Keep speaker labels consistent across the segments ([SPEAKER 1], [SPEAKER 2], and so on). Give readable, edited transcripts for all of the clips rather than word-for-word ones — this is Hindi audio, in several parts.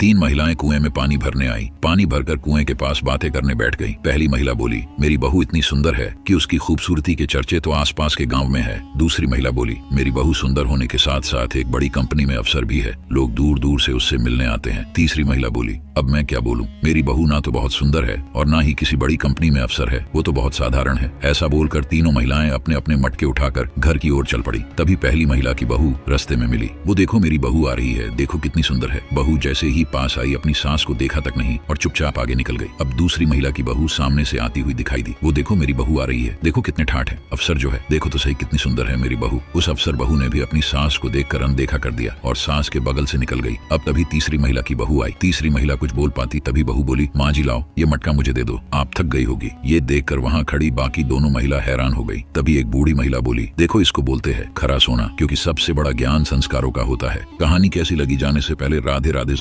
[SPEAKER 1] तीन महिलाएं कुएं में पानी भरने आई। पानी भरकर कुएं के पास बातें करने बैठ गई। पहली महिला बोली, मेरी बहू इतनी सुंदर है कि उसकी खूबसूरती के चर्चे तो आसपास के गांव में है। दूसरी महिला बोली, मेरी बहू सुंदर होने के साथ साथ एक बड़ी कंपनी में अफसर भी है, लोग दूर दूर से उससे मिलने आते हैं। तीसरी महिला बोली, अब मैं क्या बोलूं, मेरी बहू ना तो बहुत सुंदर है और ना ही किसी बड़ी कंपनी में अफसर है, वो तो बहुत साधारण है। ऐसा बोलकर तीनों महिलाएं अपने अपने मटके उठाकर घर की ओर चल पड़ी। तभी पहली महिला की बहू रास्ते में मिली। वो देखो मेरी बहू आ रही है, देखो कितनी सुंदर है। बहू जैसे ही पास आई अपनी सास को देखा तक नहीं और चुपचाप आगे निकल गई। अब दूसरी महिला की बहू सामने से आती हुई दिखाई दी। वो देखो मेरी बहू आ रही है, देखो कितने ठाठ है। अफसर जो है, देखो तो सही कितनी सुंदर है मेरी बहू। उस अफसर बहू ने भी अपनी सास को देखकर अनदेखा कर दिया और सास के बगल से निकल गई। अब तभी तीसरी महिला की बहू आई। तीसरी महिला कुछ बोल पाती तभी बहू बोली, माँ जी लाओ ये मटका मुझे दे दो, आप थक गई होगी। ये देखकर वहाँ खड़ी बाकी दोनों महिला हैरान हो गई। तभी एक बूढ़ी महिला बोली, देखो इसको बोलते हैं खरा सोना, क्योंकि सबसे बड़ा ज्ञान संस्कारों का होता है। कहानी कैसी लगी जाने से पहले राधे राधे।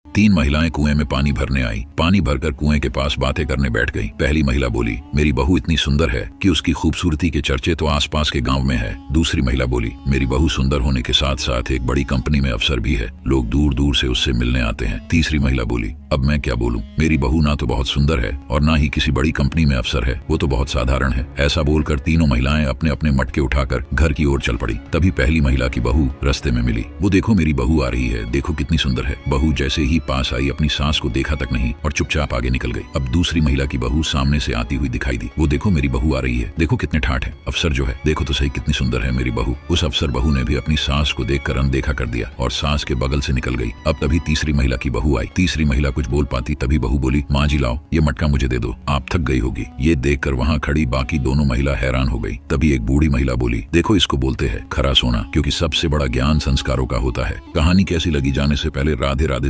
[SPEAKER 1] तीन महिलाएं कुएं में पानी भरने आई। पानी भरकर कुएं के पास बातें करने बैठ गई। पहली महिला बोली, मेरी बहू इतनी सुंदर है कि उसकी खूबसूरती के चर्चे तो आसपास के गांव में है। दूसरी महिला बोली, मेरी बहू सुंदर होने के साथ साथ एक बड़ी कंपनी में अफसर भी है, लोग दूर दूर से उससे मिलने आते हैं। तीसरी महिला बोली, अब मैं क्या बोलूं, मेरी बहू ना तो बहुत सुंदर है और ना ही किसी बड़ी कंपनी में अफसर है, वो तो बहुत साधारण है। ऐसा बोलकर तीनों महिलाएं अपने अपने मटके उठाकर घर की ओर चल पड़ी। तभी पहली महिला की बहू रास्ते में मिली। वो देखो मेरी बहू आ रही है, देखो कितनी सुंदर है। बहू जैसे ही पास आई अपनी सास को देखा तक नहीं और चुपचाप आगे निकल गई। अब दूसरी महिला की बहू सामने से आती हुई दिखाई दी। वो देखो मेरी बहू आ रही है, देखो कितने ठाठ है। अफसर जो है, देखो तो सही कितनी सुंदर है मेरी बहू। उस अफसर बहू ने भी अपनी सास को देखकर अनदेखा कर दिया और सास के बगल से निकल गई। अब तभी तीसरी महिला की बहू आई। तीसरी महिला कुछ बोल पाती तभी बहू बोली, माँ जी लाओ ये मटका मुझे दे दो, आप थक गई होगी। ये देखकर वहाँ खड़ी बाकी दोनों महिला हैरान हो गई। तभी एक बूढ़ी महिला बोली, देखो इसको बोलते हैं खरा सोना, क्योंकि सबसे बड़ा ज्ञान संस्कारों का होता है। कहानी कैसी लगी जाने से पहले राधे राधे।